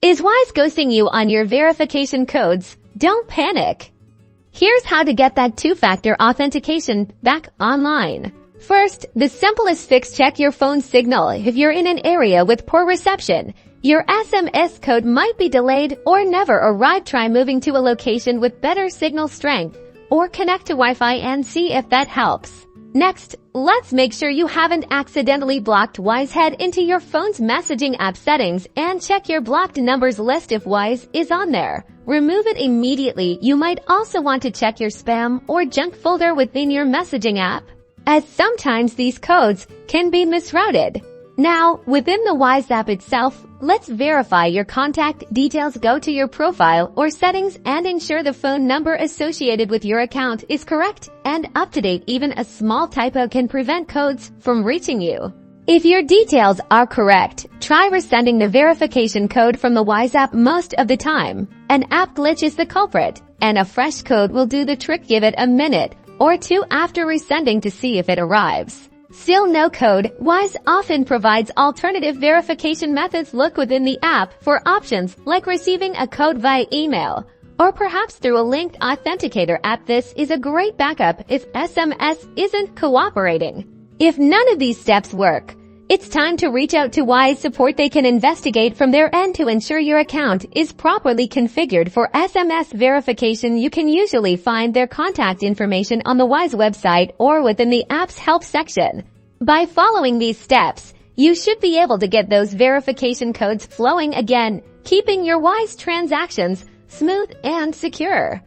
Is Wise ghosting you on your verification codes? Don't panic. Here's how to get that two-factor authentication back online. First, the simplest fix: check your phone signal. If you're in an area with poor reception, your SMS code might be delayed or never arrive. Try moving to a location with better signal strength or connect to Wi-Fi and see if that helps. Next, let's make sure you haven't accidentally blocked Wise. Head into your phone's messaging app settings and check your blocked numbers list. If Wise is on there, remove it immediately. You might also want to check your spam or junk folder within your messaging app, as sometimes these codes can be misrouted. Now, within the Wise app itself, let's verify your contact details. Go to your profile or settings and ensure the phone number associated with your account is correct and up to date. Even a small typo can prevent codes from reaching you. If your details are correct, try resending the verification code from the Wise app. Most of the time, an app glitch is the culprit, and a fresh code will do the trick. Give it a minute or two after resending to see if it arrives. Still no code? Wise often provides alternative verification methods. Look within the app for options like receiving a code via email or perhaps through a linked authenticator app. This is a great backup if SMS isn't cooperating. If none of these steps work, it's time to reach out to Wise support. They can investigate from their end to ensure your account is properly configured for SMS verification. You can usually find their contact information on the Wise website or within the app's help section. By following these steps, you should be able to get those verification codes flowing again, keeping your Wise transactions smooth and secure.